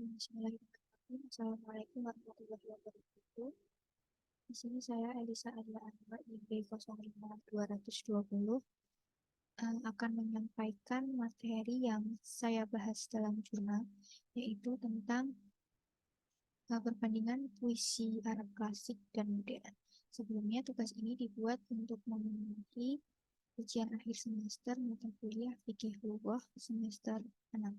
Bismillahirrahmanirrahim. Assalamualaikum warahmatullahi wabarakatuh. Di sini saya Elisa Adia Anwar IB 05220 akan menyampaikan materi yang saya bahas dalam jurnal, yaitu tentang perbandingan puisi Arab klasik dan modern. Sebelumnya tugas ini dibuat untuk memenuhi ujian akhir semester mata kuliah Fikih Lughah semester 6.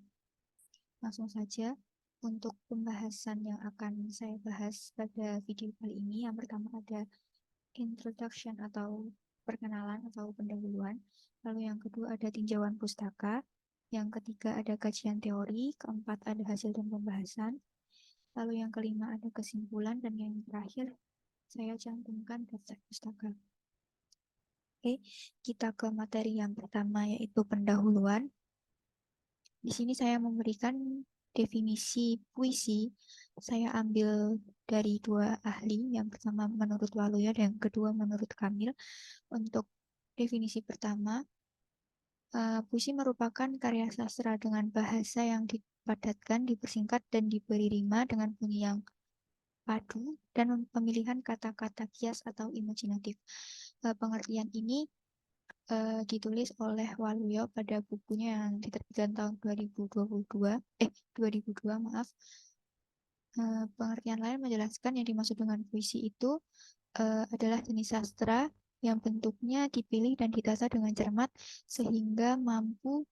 Langsung saja untuk pembahasan yang akan saya bahas pada video kali ini. Yang pertama ada introduction atau perkenalan atau pendahuluan. Lalu yang kedua ada tinjauan pustaka. Yang ketiga ada kajian teori. Keempat ada hasil dan pembahasan. Lalu yang kelima ada kesimpulan. Dan yang terakhir saya cantumkan daftar pustaka. Oke, kita ke materi yang pertama yaitu pendahuluan. Di sini saya memberikan definisi puisi. Saya ambil dari dua ahli, yang pertama menurut Waluyo dan yang kedua menurut Kamil. Untuk definisi pertama, puisi merupakan karya sastra dengan bahasa yang dipadatkan, dipersingkat, dan diberi rima dengan bunyi yang padu dan pemilihan kata-kata kias atau imajinatif. Pengertian ini ditulis oleh Waluyo pada bukunya yang diterbitkan tahun 2002, maaf. Pengertian lain menjelaskan yang dimaksud dengan puisi itu adalah jenis sastra yang bentuknya dipilih dan ditata dengan cermat sehingga mampu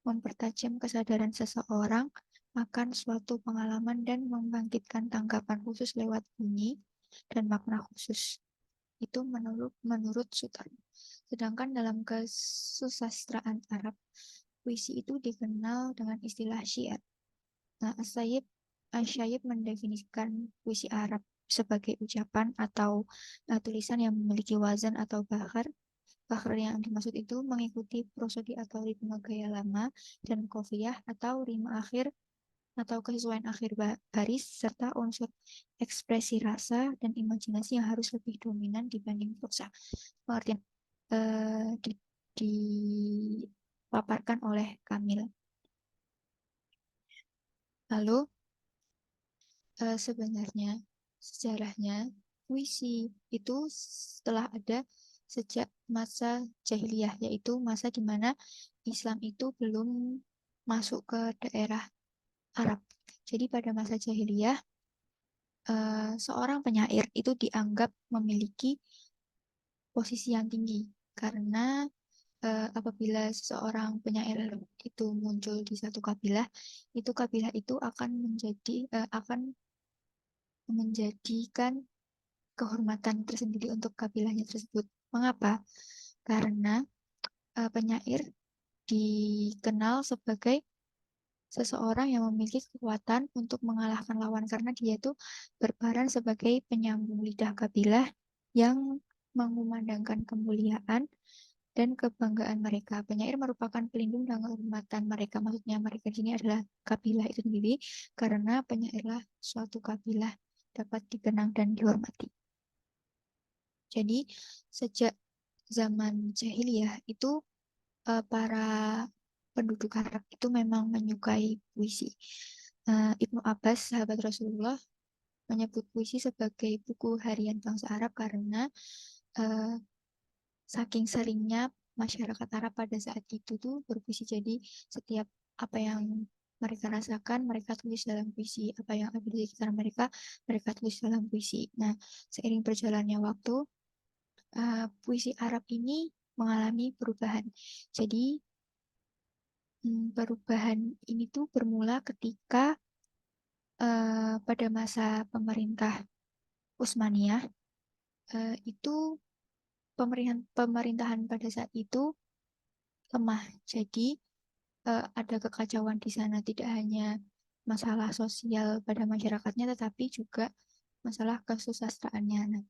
mempertajam kesadaran seseorang akan suatu pengalaman dan membangkitkan tanggapan khusus lewat bunyi dan makna khusus. Itu menurut Sutarno. Sedangkan dalam kesusastraan Arab, puisi itu dikenal dengan istilah syair. Nah, Asyayib mendefinisikan puisi Arab sebagai ucapan atau tulisan yang memiliki wazan atau bahr. Bahr yang dimaksud itu mengikuti prosodi atau ritme gaya lama dan qafiyah atau rima akhir atau kesesuaian akhir baris serta unsur ekspresi rasa dan imajinasi yang harus lebih dominan dibanding prosa. Pengertian dipaparkan oleh Kamil. Lalu sebenarnya sejarahnya puisi itu telah ada sejak masa jahiliyah, yaitu masa di mana Islam itu belum masuk ke daerah Arab. Jadi pada masa jahiliyah seorang penyair itu dianggap memiliki posisi yang tinggi karena apabila seseorang penyair itu muncul di satu kabilah, itu kabilah itu akan menjadikan kehormatan tersendiri untuk kabilahnya tersebut. Mengapa? Karena penyair dikenal sebagai seseorang yang memiliki kekuatan untuk mengalahkan lawan karena dia itu berperan sebagai penyambung lidah kabilah yang mengumandangkan kemuliaan dan kebanggaan mereka. Penyair merupakan pelindung dan kehormatan mereka. Maksudnya mereka di sini adalah kabilah itu sendiri karena penyairlah suatu kabilah dapat dikenang dan dihormati. Jadi sejak zaman jahiliyah itu para penduduk Arab itu memang menyukai puisi. Ibnu Abbas, sahabat Rasulullah, menyebut puisi sebagai buku harian bangsa Arab karena saking seringnya masyarakat Arab pada saat itu tuh berpuisi. Jadi setiap apa yang mereka rasakan, mereka tulis dalam puisi. Apa yang ada di sekitar mereka, mereka tulis dalam puisi. Nah, seiring berjalannya waktu, puisi Arab ini mengalami perubahan. Jadi perubahan ini tuh bermula ketika pada masa pemerintah Utsmaniyah itu pemerintahan pada saat itu lemah. Jadi ada kekacauan di sana, tidak hanya masalah sosial pada masyarakatnya, tetapi juga masalah kesusastraannya. Nah,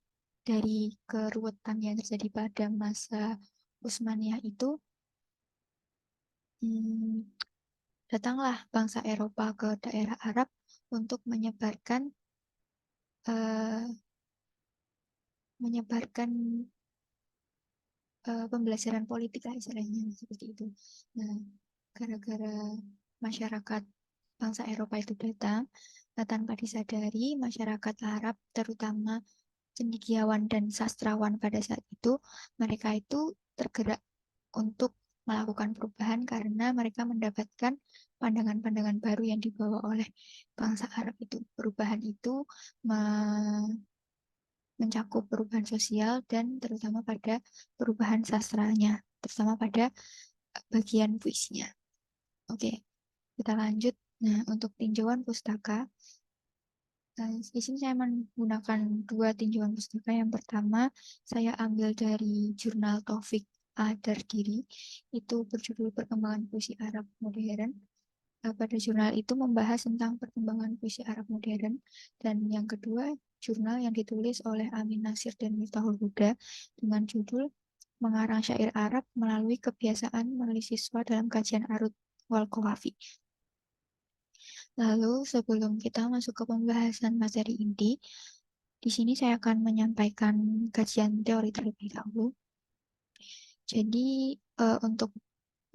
dari keruwetan yang terjadi pada masa Utsmaniyah itu, datanglah bangsa Eropa ke daerah Arab untuk menyebarkan pembelajaran politik lah istilahnya seperti itu. Nah, gara-gara masyarakat bangsa Eropa itu datang, tanpa disadari masyarakat Arab, terutama cendekiawan dan sastrawan pada saat itu, mereka itu tergerak untuk melakukan perubahan karena mereka mendapatkan pandangan-pandangan baru yang dibawa oleh bangsa Arab itu. Perubahan itu mencakup perubahan sosial dan terutama pada perubahan sastranya, terutama pada bagian puisinya. Oke, kita lanjut. Nah, untuk tinjauan pustaka, di sini saya menggunakan dua tinjauan pustaka. Yang pertama, saya ambil dari jurnal Taufik Dardiri, itu berjudul Perkembangan Puisi Arab Modern. Pada jurnal itu membahas tentang perkembangan puisi Arab modern. Dan yang kedua, jurnal yang ditulis oleh Amin Nasir dan Miftahul Huda dengan judul Mengarang Syair Arab Melalui Kebiasaan Menulis Siswa dalam Kajian Arud wal Qawafi. Lalu sebelum kita masuk ke pembahasan materi inti, di sini saya akan menyampaikan kajian teori terlebih dahulu. Jadi untuk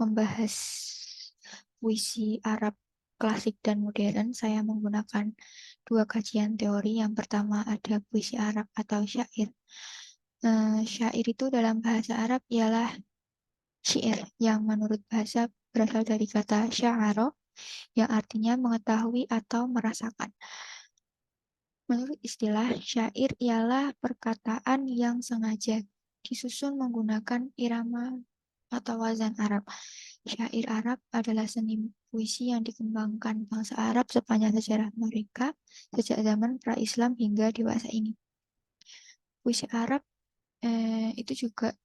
membahas puisi Arab klasik dan modern, saya menggunakan dua kajian teori. Yang pertama ada puisi Arab atau syair. Syair itu dalam bahasa Arab ialah syair yang menurut bahasa berasal dari kata sya'aro yang artinya mengetahui atau merasakan. Menurut istilah, syair ialah perkataan yang sengaja disusun menggunakan irama atau wazan Arab. Syair Arab adalah seni puisi yang dikembangkan bangsa Arab sepanjang sejarah mereka sejak zaman pra-Islam hingga dewasa ini. Puisi Arab itu juga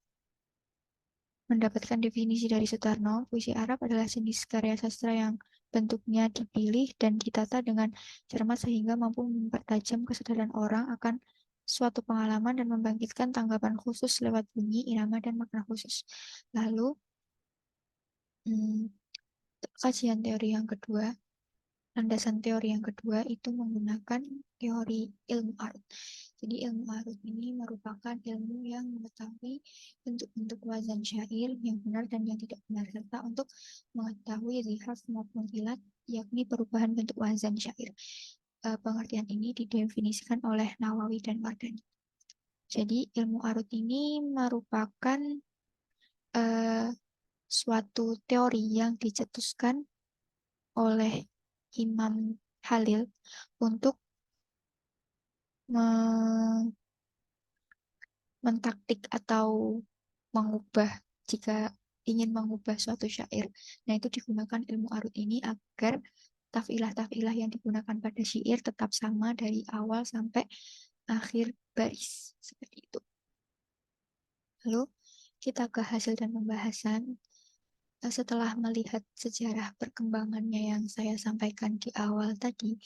mendapatkan definisi dari Sutarno. Puisi Arab adalah jenis karya sastra yang bentuknya dipilih dan ditata dengan cermat sehingga mampu mempertajam kesadaran orang akan suatu pengalaman dan membangkitkan tanggapan khusus lewat bunyi, irama, dan makna khusus. Lalu, kajian teori yang kedua, landasan teori yang kedua itu menggunakan teori ilmu arut. Jadi ilmu arut ini merupakan ilmu yang mengetahui bentuk-bentuk wazan syair yang benar dan yang tidak benar, serta untuk mengetahui zihaf maupun ilat, yakni perubahan bentuk wazan syair. Pengertian ini didefinisikan oleh Nawawi dan Mardani. Jadi ilmu arut ini merupakan suatu teori yang dicetuskan oleh Imam Khalil untuk mentaktik atau mengubah jika ingin mengubah suatu syair. Nah, itu digunakan ilmu arut ini agar tafilah-tafilah yang digunakan pada syair tetap sama dari awal sampai akhir baris. Seperti itu. Lalu kita ke hasil dan pembahasan. Setelah melihat sejarah perkembangannya yang saya sampaikan di awal tadi,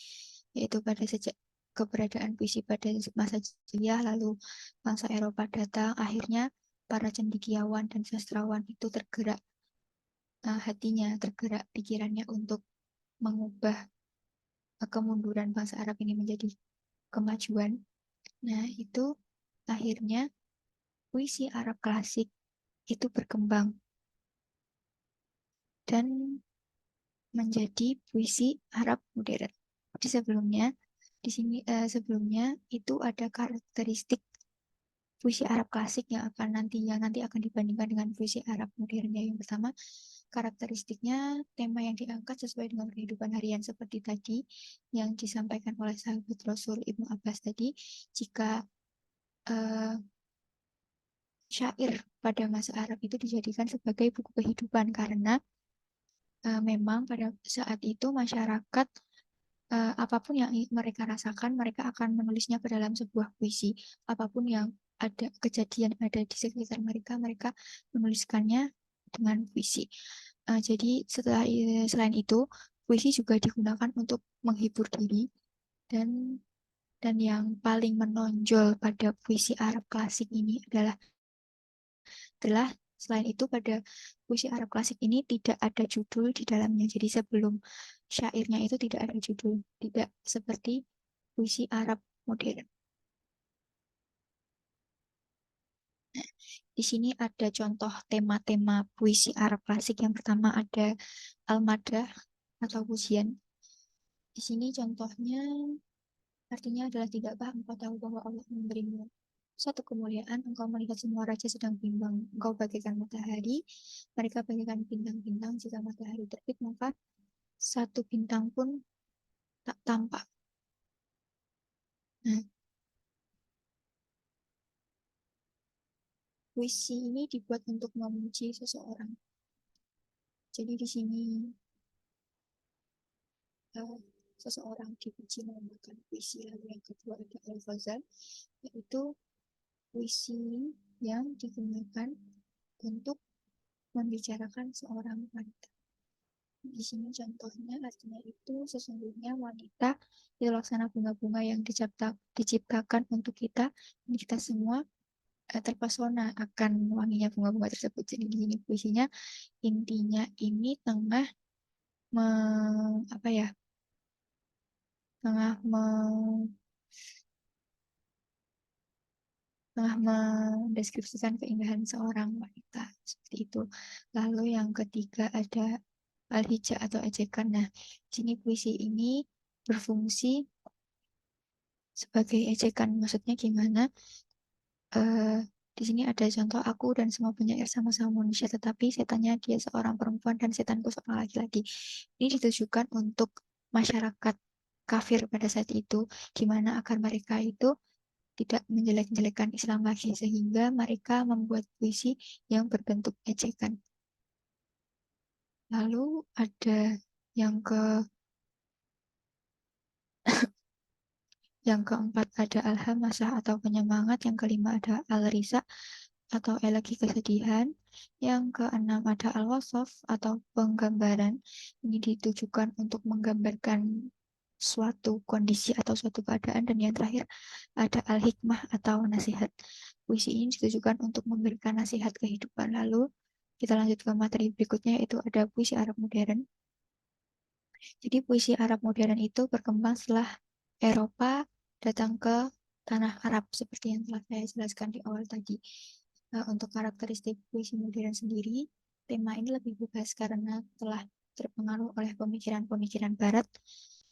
yaitu pada sejak keberadaan puisi pada masa jahiliyah, lalu bangsa Eropa datang, akhirnya para cendekiawan dan sastrawan itu tergerak hatinya, tergerak pikirannya untuk mengubah kemunduran bangsa Arab ini menjadi kemajuan. Nah, itu akhirnya puisi Arab klasik itu berkembang dan menjadi puisi Arab modern. Di sebelumnya itu ada karakteristik puisi Arab klasik yang nanti akan dibandingkan dengan puisi Arab modern. Yang pertama, karakteristiknya tema yang diangkat sesuai dengan kehidupan harian seperti tadi yang disampaikan oleh sahabat Rasul Ibnu Abbas tadi. Jika syair pada masa Arab itu dijadikan sebagai buku kehidupan karena memang pada saat itu masyarakat apapun yang mereka rasakan, mereka akan menulisnya ke dalam sebuah puisi. Apapun yang ada kejadian ada di sekitar mereka, mereka menuliskannya dengan puisi. Jadi selain itu, puisi juga digunakan untuk menghibur diri dan yang paling menonjol pada puisi Arab klasik ini adalah selain itu pada puisi Arab klasik ini tidak ada judul di dalamnya. Jadi sebelum syairnya itu tidak ada judul, tidak seperti puisi Arab modern. Nah, di sini ada contoh tema-tema puisi Arab klasik. Yang pertama ada Al-Madah atau pujian. Di sini contohnya artinya adalah, tidakkah engkau tahu bahwa Allah memberimu suatu kemuliaan, engkau melihat semua raja sedang bimbang, engkau bagaikan matahari, mereka bagaikan bintang-bintang, jika matahari terbit maka satu bintang pun tak tampak. Nah, puisi ini dibuat untuk memuji seseorang. Jadi di sini uh, seseorang dipuji menggunakan puisi. Lalu yang kedua ada al-ghazal, yaitu puisi yang digunakan untuk membicarakan seorang wanita. Di sini contohnya artinya itu, sesungguhnya wanita itu laksana bunga-bunga yang diciptakan untuk kita, dan kita semua terpesona akan wanginya bunga-bunga tersebut. Jadi di sini puisinya intinya ini tengah apa ya, tengah mendeskripsikan keindahan seorang wanita seperti itu. Lalu yang ketiga ada al-hija atau ejekan. Nah, di sini puisi ini berfungsi sebagai ejekan. Maksudnya gimana? Di sini ada contoh, aku dan semua penyair sama-sama manusia, tetapi setannya dia seorang perempuan dan setanku seorang laki-laki. Ini ditujukan untuk masyarakat kafir pada saat itu, gimana agar mereka itu tidak menjelek-jelekan Islam lagi, sehingga mereka membuat puisi yang berbentuk ejekan. Lalu ada yang yang keempat ada al-hamasah atau penyemangat, yang kelima ada al-risa atau elegi kesedihan, yang keenam ada al-wasaf atau penggambaran. Ini ditujukan untuk menggambarkan suatu kondisi atau suatu keadaan, dan yang terakhir ada al-hikmah atau nasihat. Puisi ini ditujukan untuk memberikan nasihat kehidupan. Lalu kita lanjut ke materi berikutnya, yaitu ada puisi Arab modern. Jadi puisi Arab modern itu berkembang setelah Eropa datang ke tanah Arab seperti yang telah saya jelaskan di awal tadi. Untuk karakteristik puisi modern sendiri, tema ini lebih bebas karena telah terpengaruh oleh pemikiran-pemikiran Barat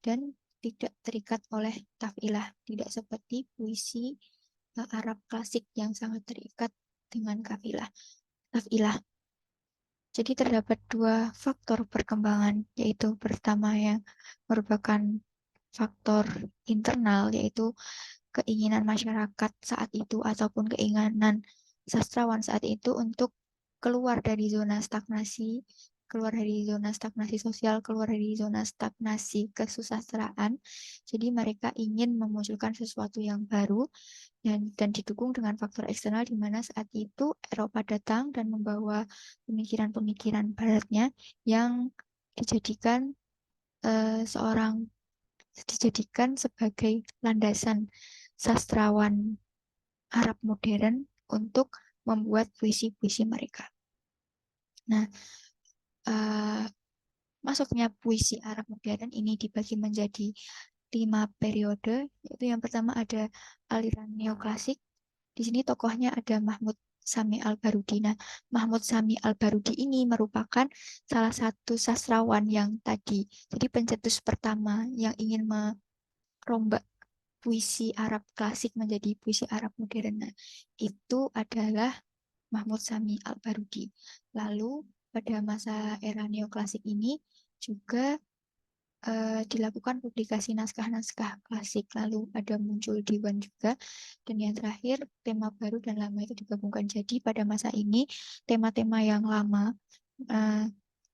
dan tidak terikat oleh tafilah, tidak seperti puisi Arab klasik yang sangat terikat dengan tafilah. Jadi terdapat dua faktor perkembangan, yaitu pertama yang merupakan faktor internal, yaitu keinginan masyarakat saat itu ataupun keinginan sastrawan saat itu untuk keluar dari zona stagnasi, keluar dari zona stagnasi sosial, keluar dari zona stagnasi kesusastraan. Jadi mereka ingin memunculkan sesuatu yang baru, dan didukung dengan faktor eksternal, di mana saat itu Eropa datang dan membawa pemikiran-pemikiran baratnya yang dijadikan sebagai landasan sastrawan Arab modern untuk membuat puisi-puisi mereka. Nah, masuknya puisi Arab modern ini dibagi menjadi 5 periode, yaitu yang pertama ada aliran neoklasik. Di sini tokohnya ada Mahmud Sami Al-Barudi. Nah, Mahmud Sami Al-Barudi ini merupakan salah satu sastrawan yang tadi, jadi pencetus pertama yang ingin merombak puisi Arab klasik menjadi puisi Arab modern. Nah, itu adalah Mahmud Sami Al-Barudi. Lalu pada masa era neoklasik ini juga dilakukan publikasi naskah-naskah klasik, lalu ada muncul diwan juga, dan yang terakhir tema baru dan lama itu digabungkan. Jadi pada masa ini tema-tema yang lama,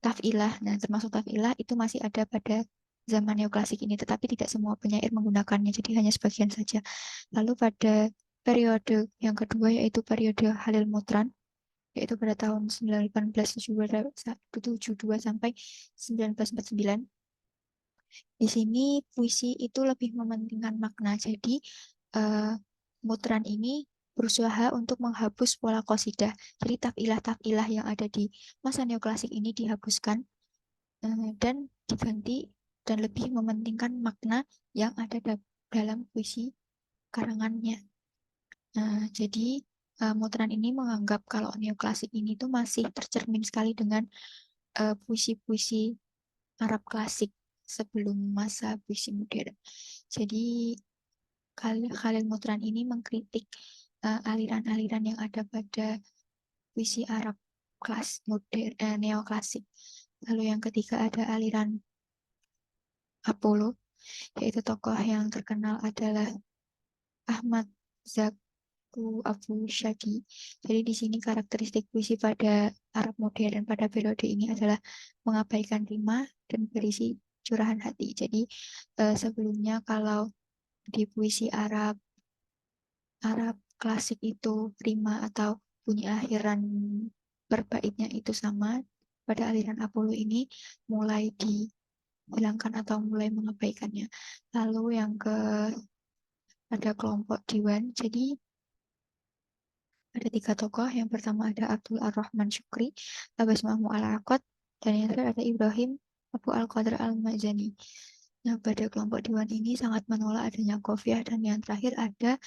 tafilah, nah termasuk tafilah itu masih ada pada zaman neoklasik ini, tetapi tidak semua penyair menggunakannya, jadi hanya sebagian saja. Lalu pada periode yang kedua, yaitu periode Halil Mutran, yaitu pada tahun 1872 sampai 1949. Di sini puisi itu lebih mementingkan makna. Jadi Mutran ini berusaha untuk menghapus pola qasidah. Jadi tafilah-tafilah yang ada di masa neoklasik ini dihapuskan dan diganti, dan lebih mementingkan makna yang ada dalam puisi karangannya. Jadi Mutran ini menganggap kalau neoklasik ini tuh masih tercermin sekali dengan puisi-puisi Arab klasik. sebelum masa puisi modern. Jadi Khalil Mutran ini mengkritik aliran-aliran yang ada pada puisi Arab neoklasik. Lalu yang ketiga ada aliran Apollo, yaitu tokoh yang terkenal adalah Ahmad Zaku Abu Shadi. Jadi di sini karakteristik puisi pada Arab modern pada periode ini adalah mengabaikan rima dan berisi curahan hati. Jadi sebelumnya kalau di puisi Arab klasik itu rima atau bunyi akhiran berbaitnya itu sama, pada aliran Apollo ini mulai dihilangkan atau mulai mengabaikannya. Lalu yang ke ada kelompok diwan. Jadi ada 3 tokoh. Yang pertama ada Abdul Ar-Rahman Syukri, Abbas Mahmud Al-Aqad, dan yang terakhir ada Ibrahim Abu Al-Qadr Al-Mazani. Nah, pada kelompok diwan ini sangat menolak adanya Qafiyah, dan yang terakhir ada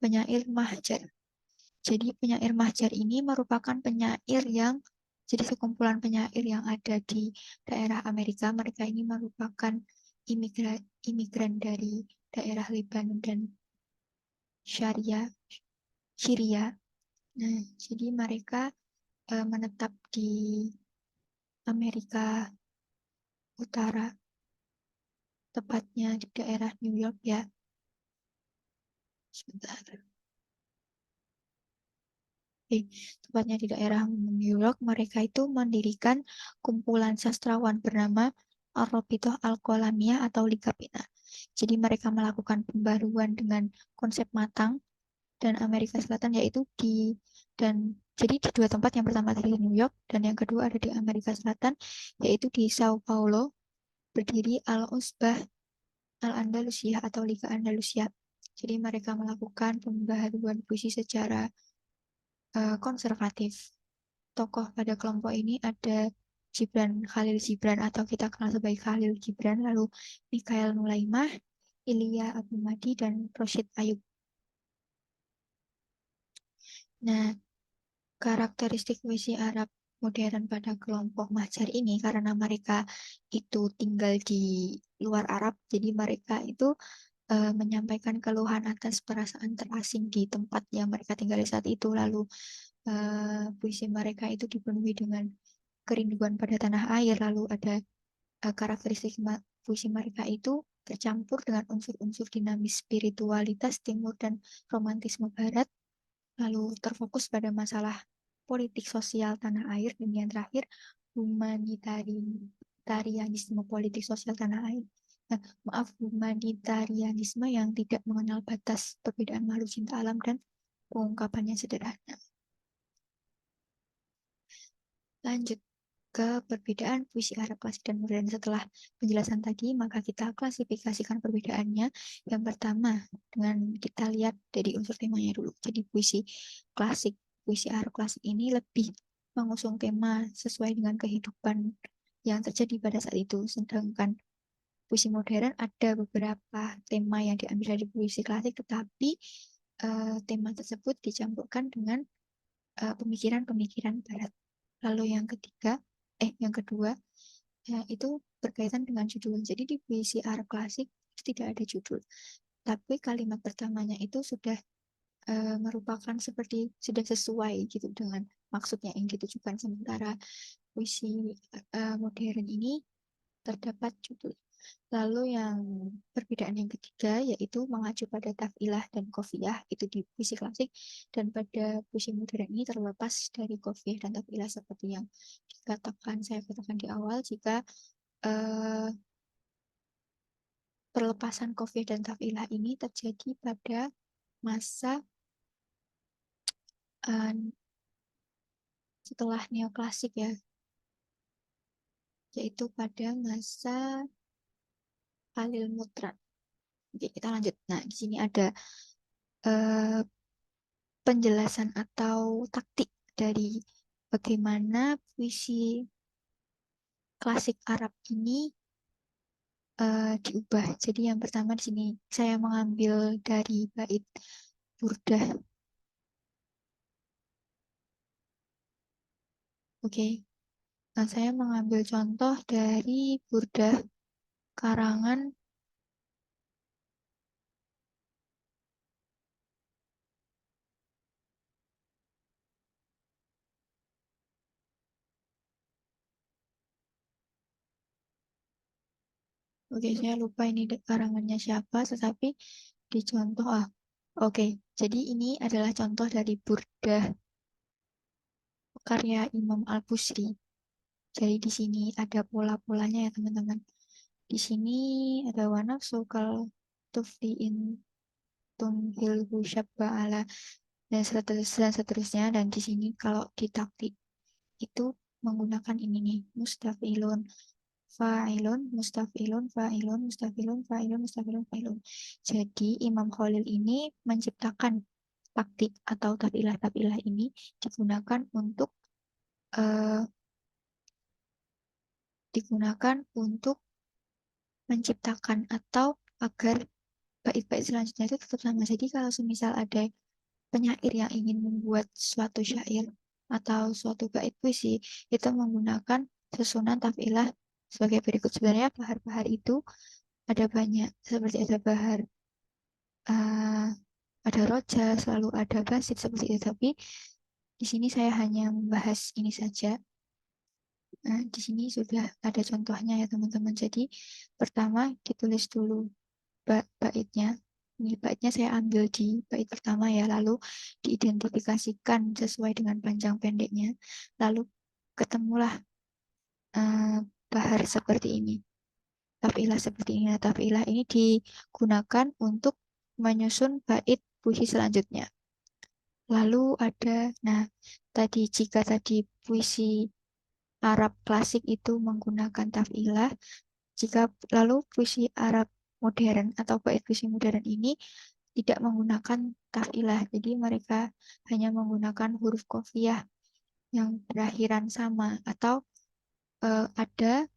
penyair Mahjar. Jadi penyair Mahjar ini merupakan penyair yang jadi sekumpulan penyair yang ada di daerah Amerika. Mereka ini merupakan imigran dari daerah Lebanon dan Syria. Nah, jadi mereka menetap di Amerika Utara, tepatnya di daerah New York ya. Sebentar. Tepatnya di daerah New York, mereka itu mendirikan kumpulan sastrawan bernama Ar-Rabithah Al-Qalamiyah atau Liga Pena. Jadi mereka melakukan pembaruan dengan konsep matang dan Amerika Selatan, yaitu jadi di 2 tempat, yang pertama di New York dan yang kedua ada di Amerika Selatan, yaitu di Sao Paulo, berdiri Al-Usbah Al-Andalusiyah atau Liga Andalusia. Jadi mereka melakukan pembaharuan puisi secara konservatif. Tokoh pada kelompok ini ada Khalil Gibran atau kita kenal sebagai Khalil Gibran, lalu Mikael Nulaimah, Ilya Abu Madi, dan Rosyid Ayub. Nah, karakteristik puisi Arab modern pada kelompok Mahjar ini karena mereka itu tinggal di luar Arab, jadi mereka itu menyampaikan keluhan atas perasaan terasing di tempat yang mereka tinggal saat itu. Lalu puisi mereka itu dipenuhi dengan kerinduan pada tanah air. Lalu ada karakteristik puisi mereka itu tercampur dengan unsur-unsur dinamis spiritualitas timur dan romantisme barat. Lalu terfokus pada masalah politik sosial tanah air, dan yang terakhir humanitarianisme politik sosial tanah air. Humanitarianisme yang tidak mengenal batas, perbedaan makhluk cinta alam, dan pengungkapannya sederhana. Lanjut ke perbedaan puisi Arab klasik dan modern. Setelah penjelasan tadi, maka kita klasifikasikan perbedaannya. Yang pertama, dengan kita lihat dari unsur temanya dulu. Jadi puisi Arab klasik ini lebih mengusung tema sesuai dengan kehidupan yang terjadi pada saat itu. Sedangkan puisi modern ada beberapa tema yang diambil dari puisi klasik, tetapi tema tersebut dicampurkan dengan pemikiran-pemikiran barat. Lalu yang kedua, itu berkaitan dengan judul. Jadi di puisi Arab klasik tidak ada judul, tapi kalimat pertamanya itu sudah merupakan seperti sudah sesuai gitu dengan maksudnya yang ditujukan. Sementara puisi modern ini terdapat judul. Lalu yang perbedaan yang ketiga yaitu mengacu pada tafilah dan qafiyah itu di puisi klasik, dan pada puisi modern ini terlepas dari qafiyah dan tafilah seperti yang saya katakan di awal. Jika perlepasan qafiyah dan tafilah ini terjadi pada masa setelah neoklasik ya, yaitu pada masa Khalil Mutran. Oke, kita lanjut. Nah, di sini ada penjelasan atau taktik dari bagaimana puisi klasik Arab ini diubah. Jadi yang pertama di sini saya mengambil dari bait Burdah. Oke. Nah, saya mengambil contoh dari Burdah karangan Oke, saya lupa ini karangannya siapa, tetapi di contoh oke. Jadi ini adalah contoh dari Burdah karya Imam Al-Busri. Jadi di sini ada pola-polanya ya teman-teman. Di sini ada wanaf sokal tufliin tumhilhu ala dan seterusnya. Dan di sini kalau di taktik itu menggunakan ini nih, mustafilun, fa'ilun, mustafilun, fa'ilun, mustafilun, fa'ilun, mustafilun, fa'ilun. Jadi Imam Khalil ini menciptakan taktik atau tafilah-tafilah ini digunakan untuk menciptakan atau agar bait-bait selanjutnya itu tetap sama. Jadi kalau semisal ada penyair yang ingin membuat suatu syair atau suatu bait puisi, itu menggunakan susunan tafilah sebagai berikut. Sebenarnya bahar-bahar itu ada banyak, seperti ada bahar, ada roja, selalu ada basit seperti itu. Tapi di sini saya hanya membahas ini saja. Nah, di sini sudah ada contohnya ya teman-teman. Jadi pertama ditulis dulu baitnya. Ini baitnya saya ambil di bait pertama ya, lalu diidentifikasikan sesuai dengan panjang pendeknya. Lalu ketemulah bahar seperti ini. Tafilah seperti ini. Nah, tafilah ini digunakan untuk menyusun bait puisi selanjutnya. Lalu ada, nah jika tadi puisi Arab klasik itu menggunakan tafilah, lalu puisi Arab modern atau bait puisi modern ini tidak menggunakan tafilah, jadi mereka hanya menggunakan huruf qafiyah yang berakhiran sama, atau ada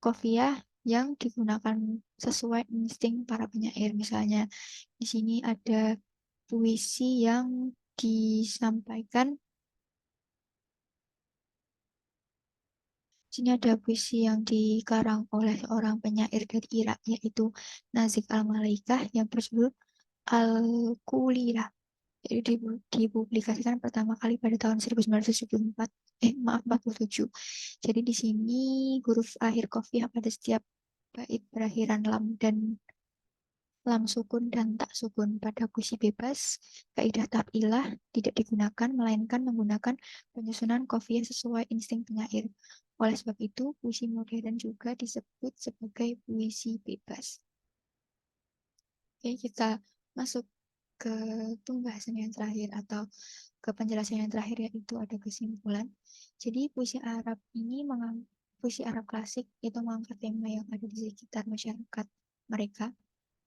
qafiyah yang digunakan sesuai insting para penyair. Misalnya di sini ada puisi yang disampaikan. Sini ada puisi yang dikarang oleh seorang penyair dari Irak, yaitu Nazik Al-Malaikah, yang berjudul Al-Kulila. Jadi dipublikasikan pertama kali pada tahun 1974, 47. Jadi di sini huruf akhir qafiyah pada setiap bait berakhiran lam dan lam sukun dan tak sukun. Pada puisi bebas, kaidah tafilah tidak digunakan, melainkan menggunakan penyusunan qafiyah sesuai insting penyair. Oleh sebab itu, puisi modern juga disebut sebagai puisi bebas. Oke, kita masuk ke pembahasan yang terakhir atau ke penjelasan yang terakhir, yaitu ada kesimpulan. Jadi puisi Arab klasik itu mengangkat tema yang ada di sekitar masyarakat mereka.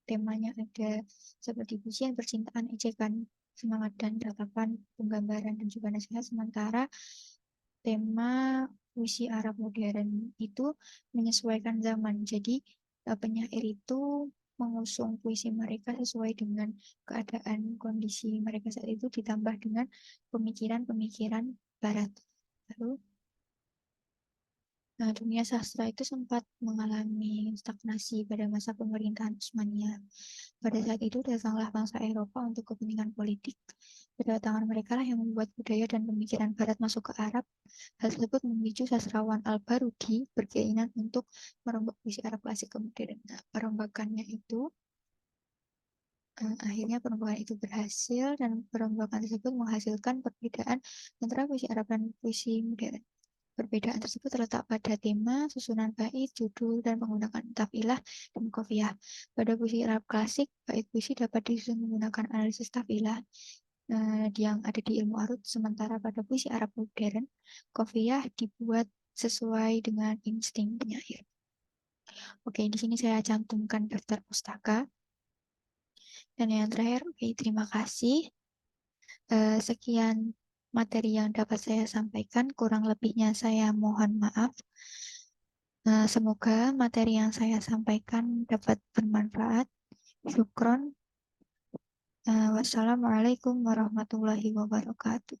Temanya ada seperti pujian, percintaan, ejekan, semangat dan ratapan, penggambaran dan juga nasihat. Sementara tema puisi Arab modern itu menyesuaikan zaman. Jadi penyair itu mengusung puisi mereka sesuai dengan keadaan kondisi mereka saat itu, ditambah dengan pemikiran-pemikiran barat. Lalu dunia sastra itu sempat mengalami stagnasi pada masa pemerintahan Utsmaniyah. Pada saat itu datanglah bangsa Eropa untuk kepentingan politik. Kedatangan mereka lah yang membuat budaya dan pemikiran barat masuk ke Arab. Hal tersebut memicu sastrawan Al-Barudi berkeinginan untuk merombak puisi Arab klasik ke modern. Nah, akhirnya perombakan itu berhasil, dan perombakan tersebut menghasilkan perbedaan antara puisi Arab dan puisi modern. Perbedaan tersebut terletak pada tema, susunan bait, judul, dan penggunaan tafilah dan qafiyah. Pada puisi Arab klasik, bait puisi dapat disusun menggunakan analisis tafilah yang ada di ilmu arut, sementara pada puisi Arab modern, qafiyah dibuat sesuai dengan insting penyair. Oke, di sini saya cantumkan daftar pustaka. Dan yang terakhir, oke, terima kasih. Sekian materi yang dapat saya sampaikan, kurang lebihnya saya mohon maaf. Semoga materi yang saya sampaikan dapat bermanfaat. Syukron. Wassalamualaikum warahmatullahi wabarakatuh.